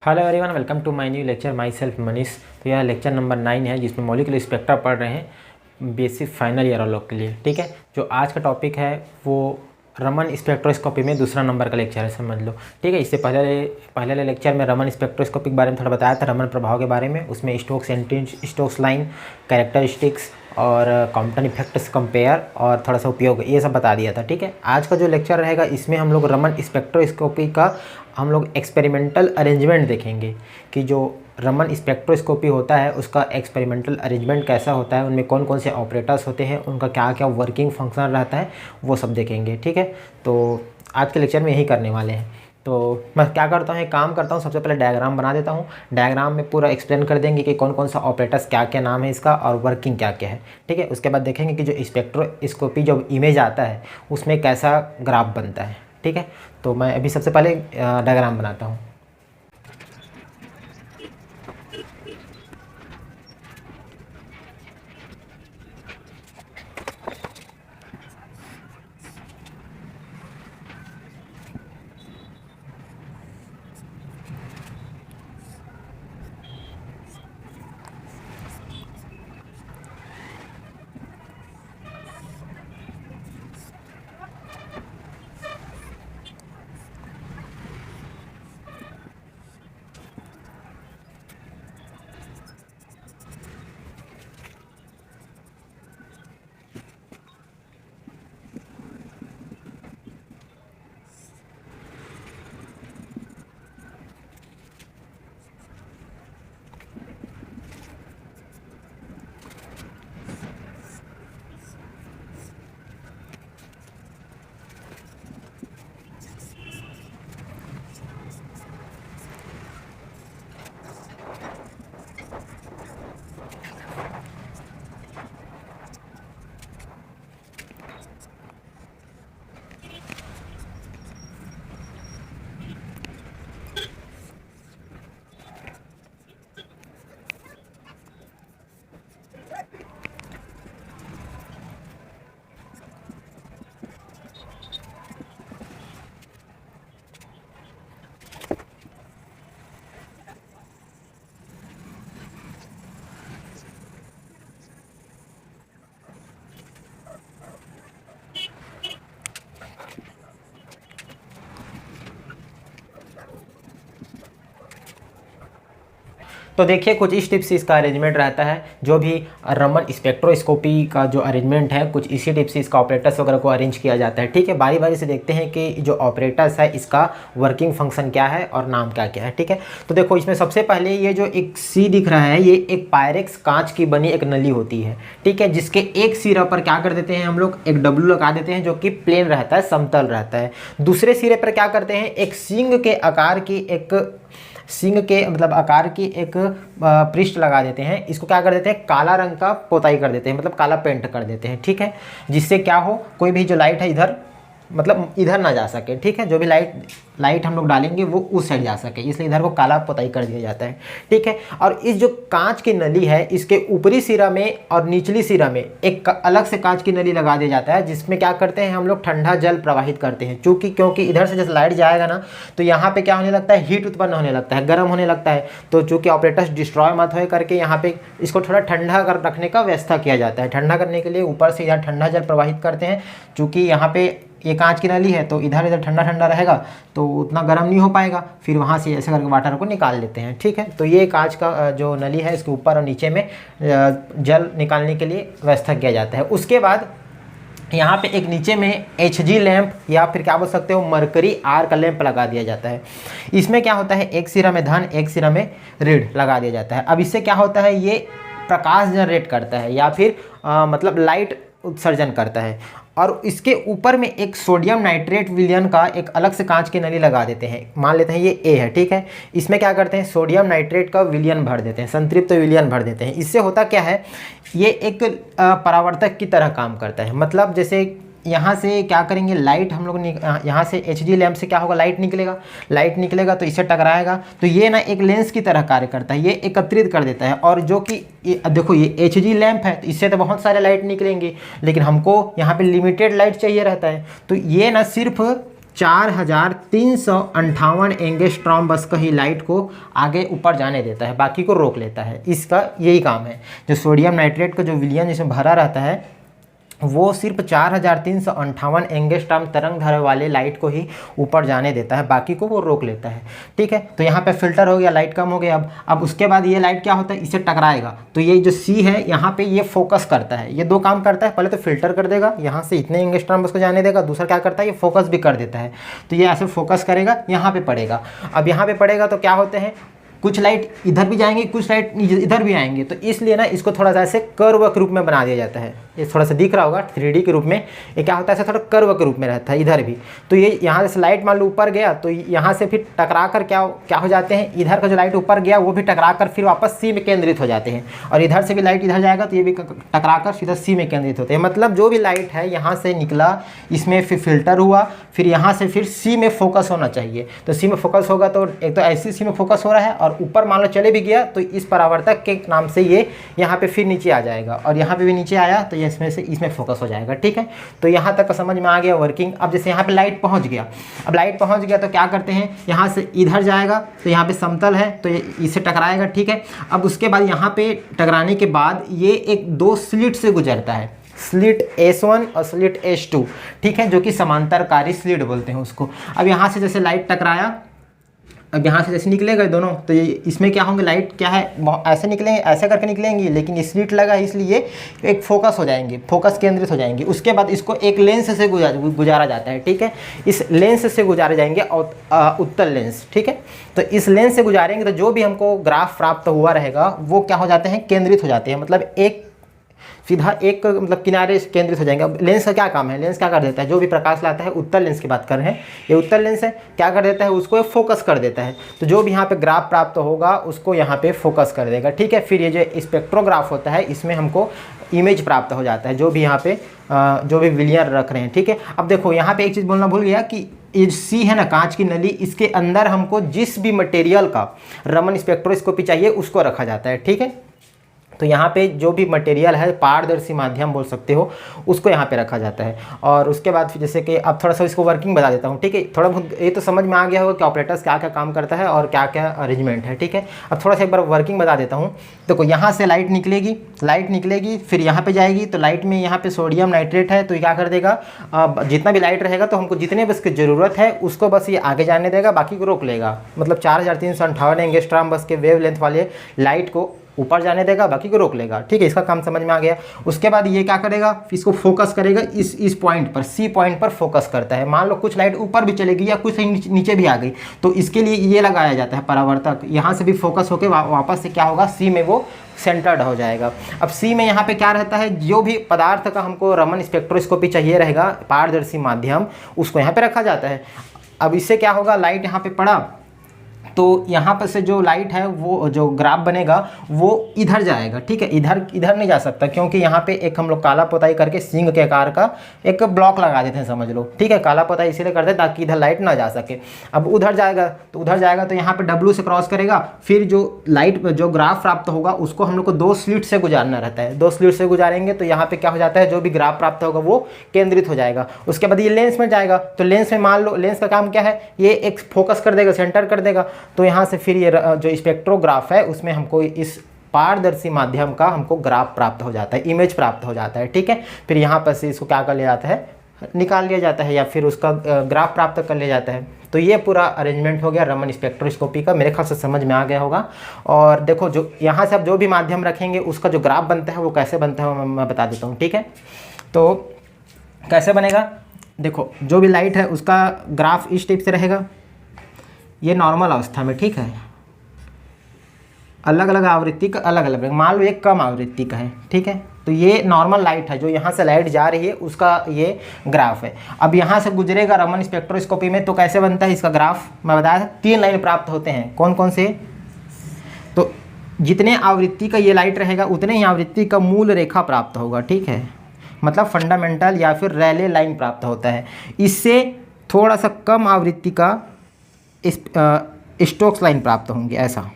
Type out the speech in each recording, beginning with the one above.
Hello everyone, welcome to my new lecture. Myself Manish. तो यह lecture number 9 है जिसमें मौलिक स्पेक्ट्रा पढ़ रहे हैं बेसिक फाइनल ईयर वालों के लिए। ठीक है, जो आज का टॉपिक है वो रमन स्पेक्ट्रोस्कोपी में दूसरा नंबर का लेक्चर है, समझ लो। ठीक है, इससे पहले लेक्चर में रमन स्पेक्ट्रोस्कोपी के बारे में थोड़ा बताया था, रमन प्रभाव के बारे में। उसमें स्टोक्स स्टोक्स लाइन, कैरेक्टरिस्टिक्स और कॉम्पटन इफेक्ट्स कंपेयर और थोड़ा सा उपयोग, ये सब बता दिया था। ठीक है, आज का जो लेक्चर रहेगा इसमें हम लोग रमन स्पेक्ट्रोस्कोपी का हम लोग एक्सपेरिमेंटल अरेंजमेंट देखेंगे कि जो रमन स्पेक्ट्रोस्कोपी होता है उसका एक्सपेरिमेंटल अरेंजमेंट कैसा होता है, उनमें कौन कौन से ऑपरेटर्स होते हैं, उनका क्या क्या वर्किंग फंक्शन रहता है, वो सब देखेंगे। ठीक है, तो आज के लेक्चर में यही करने वाले हैं। तो मैं क्या करता हूँ, एक काम करता हूँ, सबसे पहले डायग्राम बना देता हूँ। डायग्राम में पूरा एक्सप्लेन कर देंगे कि कौन कौन सा ऑपरेटर्स क्या क्या नाम है इसका और वर्किंग क्या क्या है। ठीक है, उसके बाद देखेंगे कि जो स्पेक्ट्रोस्कोपी जो इमेज आता है उसमें कैसा ग्राफ बनता है। ठीक है, तो मैं अभी सबसे पहले डायग्राम बनाता हूँ। तो देखिए, कुछ इस टिप से इसका अरेंजमेंट रहता है। जो भी रमन स्पेक्ट्रोस्कोपी का जो अरेंजमेंट है, कुछ इसी टिप से इसका ऑपरेटर्स वगैरह को अरेंज किया जाता है। ठीक है, बारी बारी से देखते हैं कि जो ऑपरेटर्स है इसका वर्किंग फंक्शन क्या है और नाम क्या क्या है। ठीक है, तो देखो इसमें सबसे पहले ये जो एक सी दिख रहा है, ये एक पायरेक्स कांच की बनी एक नली होती है। ठीक है, जिसके एक सिरा पर क्या कर देते हैं हम लोग, एक डब्लू लगा देते हैं जो कि प्लेन रहता है, समतल रहता है। दूसरे सिरे पर क्या करते हैं, एक सींग के आकार की आकार की एक पृष्ठ लगा देते हैं। इसको क्या कर देते हैं, काला रंग का पोताई कर देते हैं, मतलब काला पेंट कर देते हैं। ठीक है, जिससे क्या हो, कोई भी जो लाइट है इधर ना जा सके। ठीक है, जो भी लाइट हम लोग डालेंगे वो उस साइड जा सके, इसलिए इधर वो काला पोताई कर दिया जाता है। ठीक है, और इस जो कांच की नली है इसके ऊपरी सिरा में और निचली सिरा में एक अलग से कांच की नली लगा दिया जाता है, जिसमें क्या करते हैं हम लोग ठंडा जल प्रवाहित करते हैं। क्योंकि इधर से जैसे लाइट जाएगा ना, तो यहाँ पे क्या होने लगता है, हीट उत्पन्न होने लगता है, गर्म होने लगता है। तो चूँकि ऑपरेटर्स डिस्ट्रॉय मत हो करके यहाँ पे इसको थोड़ा ठंडा कर रखने का व्यवस्था किया जाता है। ठंडा करने के लिए ऊपर से इधर ठंडा जल प्रवाहित करते हैं। चूँकि यहाँ पे ये कांच की नली है तो इधर ठंडा ठंडा रहेगा, तो उतना गर्म नहीं हो पाएगा। फिर वहाँ से ऐसे करके वाटर को निकाल लेते हैं। ठीक है, तो ये कांच का जो नली है इसके ऊपर और नीचे में जल निकालने के लिए व्यवस्था किया जाता है। उसके बाद यहाँ पे एक नीचे में HG लैंप या फिर क्या बोल सकते हो, मरकरी आर्क लैंप लगा दिया जाता है। इसमें क्या होता है, एक सिरा में धन एक सिरा में ऋण लगा दिया जाता है। अब इससे क्या होता है, ये प्रकाश जनरेट करता है या फिर मतलब लाइट उत्सर्जन करता है। और इसके ऊपर में एक सोडियम नाइट्रेट विलयन का एक अलग से कांच की नली लगा देते हैं। मान लेते हैं ये ए है। ठीक है, इसमें क्या करते हैं, सोडियम नाइट्रेट का विलयन भर देते हैं, संतृप्त विलयन भर देते हैं। इससे होता क्या है, ये एक परावर्तक की तरह काम करता है। मतलब जैसे यहाँ से क्या करेंगे, लाइट हम लोग यहाँ से HG लैंप से क्या होगा, लाइट निकलेगा तो इससे टकराएगा, तो ये ना एक लेंस की तरह कार्य करता है, ये एकत्रित कर देता है। और जो कि देखो ये HG लैंप है तो इससे तो बहुत सारे लाइट निकलेंगे, लेकिन हमको यहाँ पे लिमिटेड लाइट चाहिए रहता है। तो ये ना सिर्फ 4358 एंगस्ट्रॉम बस का ही लाइट को आगे ऊपर जाने देता है, बाकी को रोक लेता है। इसका यही काम है। जो सोडियम नाइट्रेट का जो विलयन जिसमें भरा रहता है वो सिर्फ 4358 एंगस्ट्रॉम तरंग दैर्घ्य वाले लाइट को ही ऊपर जाने देता है, बाकी को वो रोक लेता है। ठीक है, तो यहाँ पे फिल्टर हो गया, लाइट कम हो गया। अब उसके बाद ये लाइट क्या होता है, इसे टकराएगा। तो ये जो सी है यहाँ पे ये फोकस करता है, ये दो काम करता है। पहले तो फिल्टर कर देगा, यहाँ से इतने एंगस्ट्रॉम उसको जाने देगा। दूसरा क्या करता है, ये फोकस भी कर देता है। तो ये ऐसे फोकस करेगा, यहाँ पे पड़ेगा। अब यहाँ पे पड़ेगा तो क्या होते हैं, कुछ लाइट इधर भी जाएंगे, कुछ लाइट इधर भी आएंगे। तो इसलिए ना इसको थोड़ा सा ऐसे कर्व के रूप में बना दिया जाता है। ये थोड़ा सा दिख रहा होगा 3D के रूप में, ये क्या होता है, ऐसा थोड़ा कर्व के रूप में रहता है इधर भी। तो ये यहाँ से लाइट मान लो ऊपर गया तो यहाँ से फिर टकरा कर क्या हो जाते हैं, इधर का जो लाइट ऊपर गया वो भी टकरा कर फिर वापस सी में केंद्रित हो जाते हैं। और इधर से भी लाइट इधर जाएगा तो ये भी टकरा कर सीधा सी में केंद्रित होते हैं। मतलब जो भी लाइट है यहाँ से निकला, इसमें फिर फिल्टर हुआ, फिर यहाँ से फिर सी में फोकस होना चाहिए। तो सी में फोकस होगा तो एक तो ऐसी सी में फोकस हो रहा है, और ऊपर मान लो चले भी गया तो इस परावर्तक के नाम से ये यहाँ पे फिर नीचे आ जाएगा, और यहाँ पे भी नीचे आया तो ये इसमें से इसमें फोकस हो जाएगा। ठीक है, तो यहाँ तक समझ में आ गया वर्किंग। अब जैसे यहाँ पे लाइट पहुँच गया, अब लाइट पहुँच गया तो क्या करते हैं, यहाँ से इधर जाएगा तो यहाँ पे समतल है तो ये इससे टकराएगा। ठीक है, अब उसके बाद यहाँ पे टकराने के बाद ये एक दो स्लिट से गुजरता है, स्लिट S1 और स्लिट S2। ठीक है, जो कि समांतरकारी स्लिट बोलते हैं उसको। अब यहाँ से जैसे लाइट टकराया, अब यहाँ से जैसे निकलेगा दोनों, तो ये इसमें क्या होंगे, लाइट क्या है, ऐसे निकलेंगे, ऐसे करके निकलेंगी, लेकिन स्लिट लगा इसलिए एक फोकस हो जाएंगे, फोकस केंद्रित हो जाएंगे। उसके बाद इसको एक लेंस से गुजारा जाता है। ठीक है, इस लेंस से गुजारे जाएंगे उत्तल लेंस। ठीक है, तो इस लेंस से गुजारेंगे तो जो भी हमको ग्राफ प्राप्त हुआ रहेगा वो क्या हो जाते हैं, केंद्रित हो जाते हैं। मतलब एक सीधा एक मतलब किनारे से केंद्रित हो जाएंगे। अब लेंस का क्या काम है, लेंस क्या कर देता है, जो भी प्रकाश लाता है, उत्तल लेंस की बात कर रहे हैं, ये उत्तल लेंस है, क्या कर देता है, उसको फोकस कर देता है। तो जो भी यहाँ पे ग्राफ प्राप्त होगा उसको यहाँ पे फोकस कर देगा। ठीक है, फिर ये जो स्पेक्ट्रोग्राफ होता है इसमें हमको इमेज प्राप्त हो जाता है, जो भी यहाँ पे जो भी विलियन रख रहे हैं। ठीक है, अब देखो यहाँ पे एक चीज़ बोलना भूल गया कि ये सी है ना, कांच की नली, इसके अंदर हमको जिस भी मटेरियल का रमन स्पेक्ट्रोस्कोपी चाहिए उसको रखा जाता है। ठीक है, तो यहाँ पे जो भी मटेरियल है, पारदर्शी माध्यम बोल सकते हो, उसको यहाँ पे रखा जाता है। और उसके बाद फिर जैसे कि अब थोड़ा सा इसको वर्किंग बता देता हूँ। ठीक है, थोड़ा बहुत ये तो समझ में आ गया होगा कि ऑपरेटर्स क्या क्या काम करता है और क्या क्या अरेंजमेंट है। ठीक है, अब थोड़ा सा एक बार वर्किंग बता देता हूँ। देखो यहाँ से लाइट निकलेगी, फिर यहाँ पे जाएगी, तो लाइट में यहाँ पे सोडियम नाइट्रेट है, तो ये क्या कर देगा, जितना भी लाइट रहेगा तो हमको जितने बस की ज़रूरत है उसको बस ये आगे जाने देगा, बाकी को रोक लेगा। मतलब 4358 एंगस्ट्रॉम बस के वेव लेंथ वाले लाइट को ऊपर जाने देगा, बाकी को रोक लेगा। ठीक है, इसका काम समझ में आ गया। उसके बाद ये क्या करेगा, इसको फोकस करेगा इस पॉइंट पर, सी पॉइंट पर फोकस करता है। मान लो कुछ लाइट ऊपर भी चलेगी या कुछ नीचे भी आ गई, तो इसके लिए ये लगाया जाता है परावर्तक। यहाँ से भी फोकस होकर वापस से क्या होगा, सी में वो सेंटर्ड हो जाएगा। अब सी में यहाँ पे क्या रहता है, जो भी पदार्थ का हमको रमन स्पेक्ट्रोस्कोपी चाहिए रहेगा, पारदर्शी माध्यम, उसको यहाँ पे रखा जाता है। अब इससे क्या होगा, लाइट यहाँ पे पड़ा तो यहाँ पर से जो लाइट है वो जो ग्राफ बनेगा वो इधर जाएगा। ठीक है, इधर नहीं जा सकता, क्योंकि यहाँ पे एक हम लोग काला पोताई करके सिंह के आकार का एक ब्लॉक लगा देते हैं, समझ लो। ठीक है, काला पोताई इसीलिए करते हैं ताकि इधर लाइट ना जा सके। अब उधर जाएगा तो यहाँ पे W से क्रॉस करेगा, फिर जो लाइट जो ग्राफ प्राप्त होगा उसको हम लोग को दो स्लिट से गुजारना रहता है। दो स्लिट से गुजारेंगे तो यहाँ पे क्या हो जाता है, जो भी ग्राफ प्राप्त होगा वो केंद्रित हो जाएगा। उसके बाद ये लेंस में जाएगा, तो लेंस में मान लो लेंस का काम क्या है, ये एक फोकस कर देगा, सेंटर कर देगा। तो यहाँ से फिर ये जो स्पेक्ट्रोग्राफ है उसमें हमको इस पारदर्शी माध्यम का हमको ग्राफ प्राप्त हो जाता है, इमेज प्राप्त हो जाता है। ठीक है, फिर यहाँ पर से इसको क्या कर लिया जाता है, निकाल लिया जाता है, या फिर उसका ग्राफ प्राप्त कर लिया जाता है। तो ये पूरा अरेंजमेंट हो गया रमन स्पेक्ट्रोस्कोपी का। मेरे ख्याल से समझ में आ गया होगा। और देखो जो यहाँ से आप जो भी माध्यम रखेंगे उसका जो ग्राफ बनता है वो कैसे बनता है मैं बता देता हूँ। ठीक है, तो कैसे बनेगा, देखो जो भी लाइट है उसका ग्राफ इस टाइप से रहेगा, ये नॉर्मल अवस्था में। ठीक है, अलग अलग आवृत्ति का अलग अलग, मान लो ये कम आवृत्ति का है। ठीक है, तो ये नॉर्मल लाइट है, जो यहाँ से लाइट जा रही है उसका ये ग्राफ है। अब यहाँ से गुजरेगा रमन स्पेक्ट्रोस्कोपी में, तो कैसे बनता है इसका ग्राफ, मैं बताया था 3 लाइन प्राप्त होते हैं। कौन कौन से, तो जितने आवृत्ति का ये लाइट रहेगा उतने ही आवृत्ति का मूल रेखा प्राप्त होगा। ठीक है, मतलब फंडामेंटल या फिर रैले लाइन प्राप्त होता है। इससे थोड़ा सा कम आवृत्ति का स्टोक्स लाइन प्राप्त होंगे ऐसा।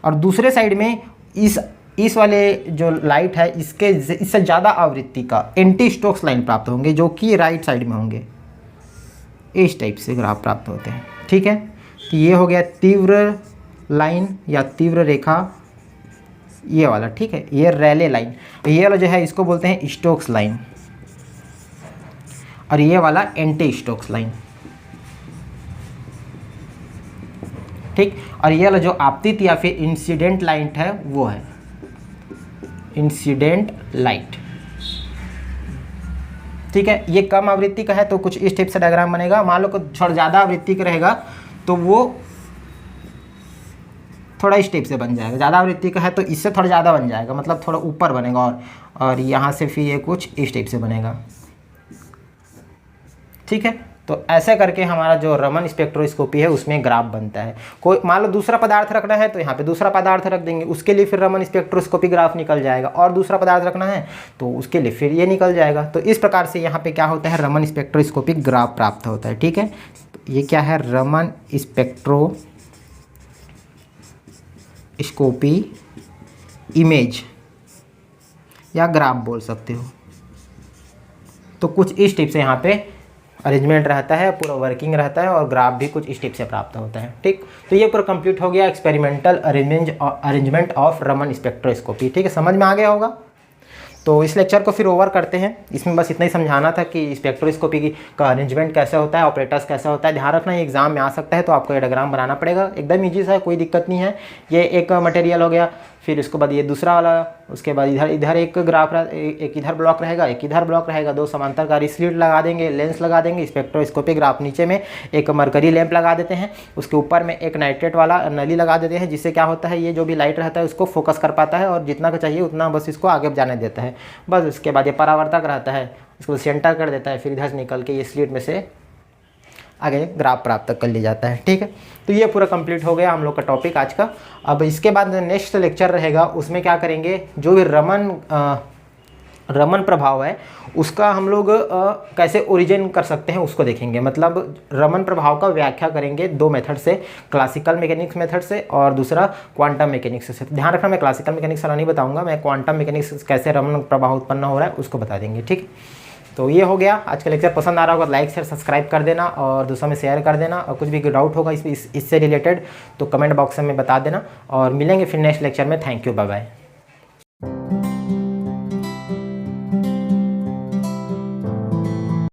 और दूसरे साइड में इस वाले जो लाइट है इससे ज़्यादा आवृत्ति का एंटी स्टोक्स लाइन प्राप्त होंगे, जो कि राइट साइड में होंगे। इस टाइप से ग्राफ प्राप्त होते हैं। ठीक है, तो ये हो गया तीव्र लाइन या तीव्र रेखा, ये वाला। ठीक है, ये रैले लाइन, ये वाला जो है इसको बोलते हैं स्टोक्स लाइन, और ये वाला एंटी स्टोक्स लाइन। ठीक, और ये वाला जो आपतित या फिर इंसिडेंट लाइट है वो है इंसिडेंट लाइट। ठीक है, ये कम आवृत्ति का है तो कुछ इस टाइप से डायग्राम बनेगा। मान लो थोड़ा ज़्यादा आवृत्ति का रहेगा तो वो थोड़ा इस टाइप से बन जाएगा। ज़्यादा आवृत्ति का है तो इससे थोड़ा ज़्यादा बन जाएगा, मतलब थोड़ा ऊपर बनेगा, और यहाँ से फिर ये कुछ इस टाइप से बनेगा। ठीक है, तो ऐसे करके हमारा जो रमन स्पेक्ट्रोस्कोपी है उसमें ग्राफ बनता है। कोई मान लो दूसरा पदार्थ रखना है तो यहाँ पे दूसरा पदार्थ रख देंगे, उसके लिए फिर रमन स्पेक्ट्रोस्कोपी ग्राफ निकल जाएगा। और दूसरा पदार्थ रखना है तो उसके लिए फिर ये निकल जाएगा। तो इस प्रकार से यहाँ पे क्या होता है, रमन स्पेक्ट्रोस्कोपिक ग्राफ प्राप्त होता है। ठीक है, तो ये क्या है, रमन स्पेक्ट्रोस्कोपी इमेज या ग्राफ बोल सकते हो। तो कुछ इस टाइप से यहाँ पे अरेंजमेंट रहता है, पूरा वर्किंग रहता है, और ग्राफ भी कुछ इस टाइप से प्राप्त होता है। ठीक, तो ये पूरा कंप्लीट हो गया experimental arrangement of Raman spectroscopy. ठीक है, समझ में आ गया होगा। तो इस लेक्चर को फिर ओवर करते हैं। इसमें बस इतना ही समझाना था कि स्पेक्ट्रोस्कोपी का अरेंजमेंट कैसे होता है, ऑपरेटर्स कैसे होता है। ध्यान रखना ये एग्जाम में आ सकता है, तो आपको ये डायग्राम बनाना पड़ेगा। एकदम ईजी सा है, कोई दिक्कत नहीं है। ये एक मटेरियल हो गया, फिर उसके बाद ये दूसरा वाला, उसके बाद इधर एक ग्राफ, एक इधर ब्लॉक रहेगा, एक इधर ब्लॉक रहेगा, दो समांतरकारी स्लिट लगा देंगे, लेंस लगा देंगे, स्पेक्ट्रोस्कोपी ग्राफ नीचे में एक मरकरी लैंप लगा देते हैं, उसके ऊपर में एक नाइट्रेट वाला नली लगा देते हैं, जिससे क्या होता है, ये जो भी लाइट रहता है उसको फोकस कर पाता है, और जितना का चाहिए उतना बस इसको आगे जाने देता है। बस उसके बाद ये परावर्तक रहता है, इसको सेंटर कर देता है, फिर इधर से निकल के ये स्लिट में से आगे ग्राफ प्राप्त कर लिया जाता है। ठीक है, तो ये पूरा कंप्लीट हो गया हम लोग का टॉपिक आज का। अब इसके बाद नेक्स्ट लेक्चर रहेगा, उसमें क्या करेंगे, जो भी रमन प्रभाव है उसका हम लोग कैसे ओरिजिन कर सकते हैं उसको देखेंगे। मतलब रमन प्रभाव का व्याख्या करेंगे दो मेथड से, क्लासिकल मैकेनिक्स मेथड से और दूसरा क्वांटम मैकेनिक्स से। ध्यान रखना, मैं क्लासिकल मैकेनिक्स वाला नहीं बताऊंगा, मैं क्वांटम मैकेनिक्स कैसे रमन प्रभाव उत्पन्न हो रहा है उसको बता देंगे। ठीक, तो ये हो गया आज का लेक्चर। पसंद आ रहा होगा लाइक शेयर सब्सक्राइब कर देना, और दूसरों में शेयर कर देना, और कुछ भी डाउट होगा इससे रिलेटेड तो कमेंट बॉक्स में बता देना, और मिलेंगे फिर नेक्स्ट लेक्चर में। Thank you, bye bye.